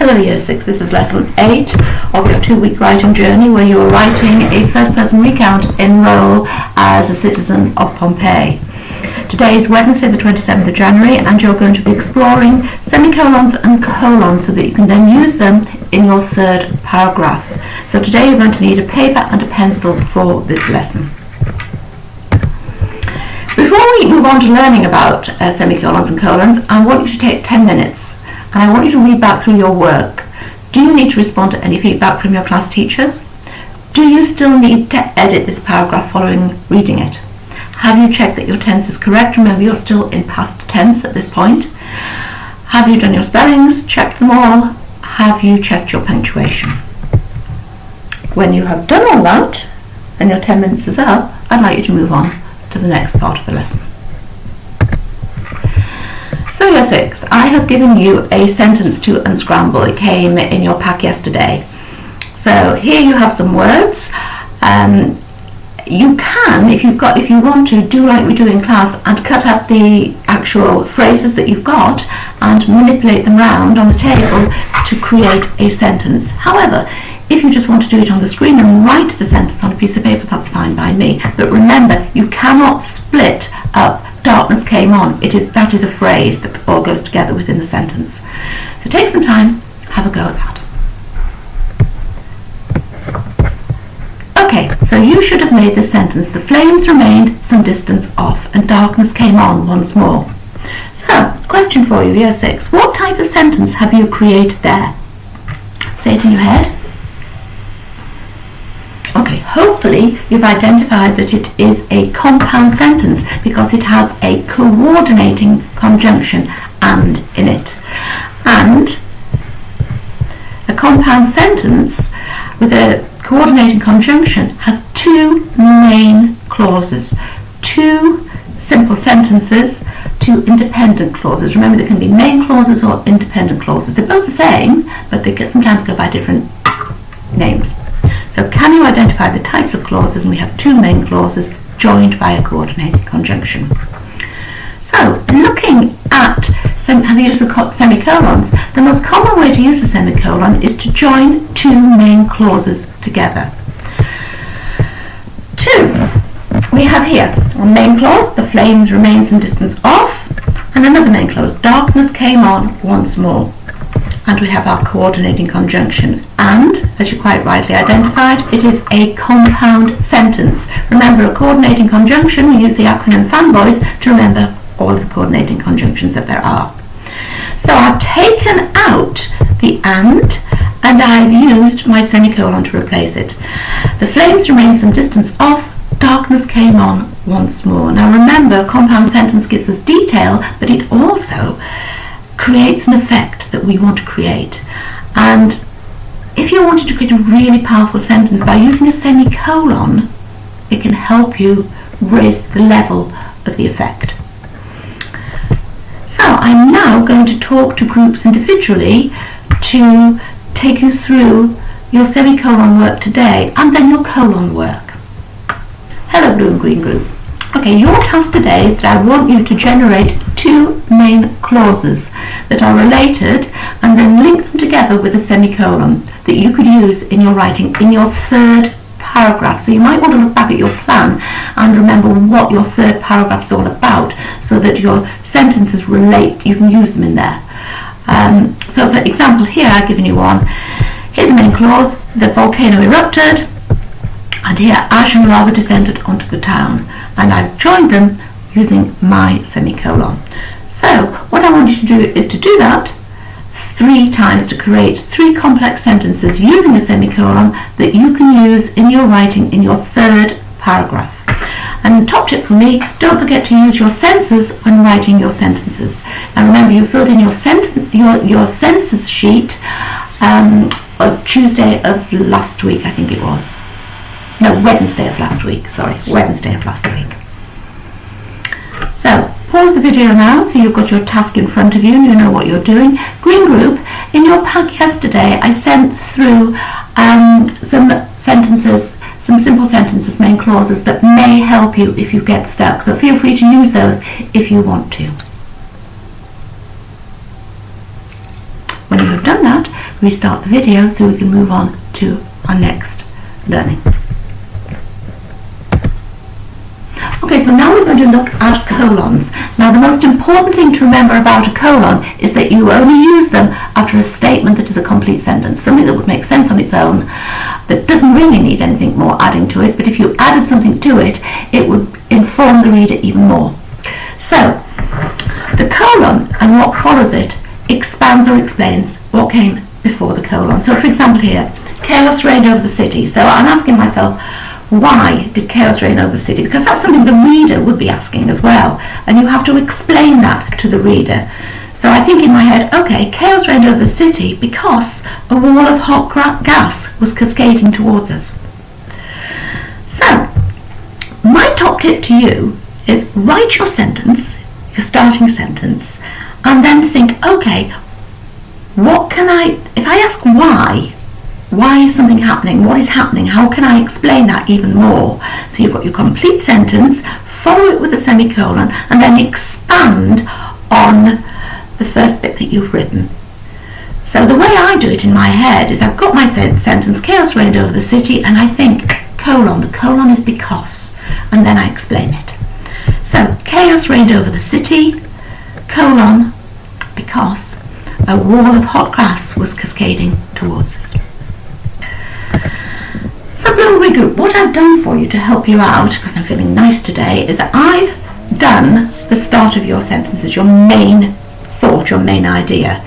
Hello Year 6, this is lesson 8 of your 2-week writing journey where you are writing a first-person recount in role as a citizen of Pompeii. Today is Wednesday the 27th of January and you're going to be exploring semicolons and colons so that you can then use them in your third paragraph. So today you're going to need a paper and a pencil for this lesson. Before we move on to learning about semicolons and colons, I want you to take 10 minutes and I want you to read back through your work. Do you need to respond to any feedback from your class teacher? Do you still need to edit this paragraph following reading it? Have you checked that your tense is correct? Remember, you're still in past tense at this point. Have you done your spellings? Checked them all? Have you checked your punctuation? When you have done all that and your 10 minutes is up, I'd like you to move on to the next part of the lesson. So Year 6, I have given you a sentence to unscramble. It came in your pack yesterday. So here you have some words. You can, if you want to, do like we do in class and cut up the actual phrases that you've got and manipulate them round on the table to create a sentence. However, if you just want to do it on the screen and write the sentence on a piece of paper, that's fine by me. But remember, you cannot split up darkness came on. That is a phrase that all goes together within the sentence. So take some time, have a go at that. Okay, so you should have made this sentence. The flames remained some distance off and darkness came on once more. So, question for you, Year 6. What type of sentence have you created there? Say it in your head. Okay, hopefully you've identified that it is a compound sentence because it has a coordinating conjunction and in it. And a compound sentence with a coordinating conjunction has two main clauses, two simple sentences, two independent clauses. Remember, there can be main clauses or independent clauses. They're both the same, but they sometimes go by different names. So can you identify the types of clauses? And we have two main clauses joined by a coordinating conjunction. So looking at the use of semicolons, the most common way to use a semicolon is to join two main clauses together. Two, we have here a main clause, the flames remain some distance off, and another main clause, darkness came on once more. And we have our coordinating conjunction. And, as you quite rightly identified, it is a compound sentence. Remember, a coordinating conjunction, we use the acronym FANBOYS to remember all of the coordinating conjunctions that there are. So I've taken out the and I've used my semicolon to replace it. The flames remained some distance off, darkness came on once more. Now remember, a compound sentence gives us detail, but it also creates an effect that we want to create. And if you wanted to create a really powerful sentence by using a semicolon, it can help you raise the level of the effect. So I'm now going to talk to groups individually to take you through your semicolon work today and then your colon work. Hello Blue and Green group. Okay, your task today is that I want you to generate two main clauses that are related and then link them together with a semicolon that you could use in your writing in your third paragraph. So you might want to look back at your plan and remember what your third paragraph is all about so that your sentences relate, you can use them in there. So for example here I've given you one. Here's a main clause, the volcano erupted and here ash and lava descended onto the town. And I've joined them using my semicolon. So what I want you to do is to do that 3 times to create 3 complex sentences using a semicolon that you can use in your writing in your third paragraph. And the top tip for me, don't forget to use your senses when writing your sentences. Now remember, you filled in your census sheet on Tuesday of last week, I think it was. No, Wednesday of last week, So, pause the video now so you've got your task in front of you and you know what you're doing. Green group, in your pack yesterday I sent through some sentences, some simple sentences, main clauses that may help you if you get stuck. So feel free to use those if you want to. When you have done that, restart the video so we can move on to our next learning. Okay, so now we're going to look at colons. Now the most important thing to remember about a colon is that you only use them after a statement that is a complete sentence, something that would make sense on its own, that doesn't really need anything more adding to it, but if you added something to it, it would inform the reader even more. So, the colon and what follows it expands or explains what came before the colon. So for example here, chaos reigned over the city. So I'm asking myself, why did chaos reign over the city? Because that's something the reader would be asking as well, and you have to explain that to the reader. So I think in my head, okay, chaos reigned over the city because a wall of hot gas was cascading towards us. So my top tip to you is write your sentence, your starting sentence, and then think, okay, what can if I ask why is something happening? What is happening? How can I explain that even more? So you've got your complete sentence, follow it with a semicolon, and then expand on the first bit that you've written. So the way I do it in my head is I've got my sentence, chaos reigned over the city, and I think colon, the colon is because, and then I explain it. So chaos reigned over the city, colon, because a wall of hot gas was cascading towards us. So Bloom Regroup, what I've done for you to help you out, because I'm feeling nice today, is that I've done the start of your sentences, your main thought, your main idea.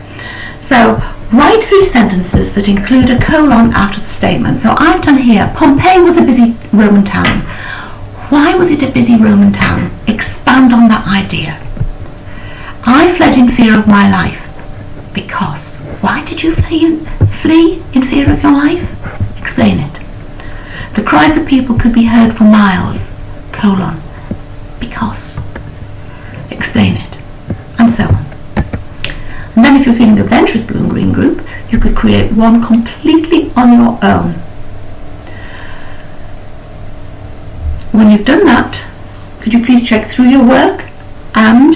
So write 3 sentences that include a colon after the statement. So I've done here, Pompeii was a busy Roman town. Why was it a busy Roman town? Expand on that idea. I fled in fear of my life. Because. Why did you flee in fear of your life? Explain it. The cries of people could be heard for miles. Colon. Because. Explain it. And so on. And then if you're feeling adventurous, Blue and Green Group, you could create one completely on your own. When you've done that, could you please check through your work, and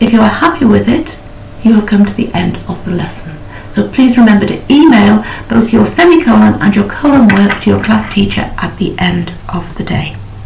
if you are happy with it, you have come to the end of the lesson. So please remember to email both your semicolon and your colon work to your class teacher at the end of the day.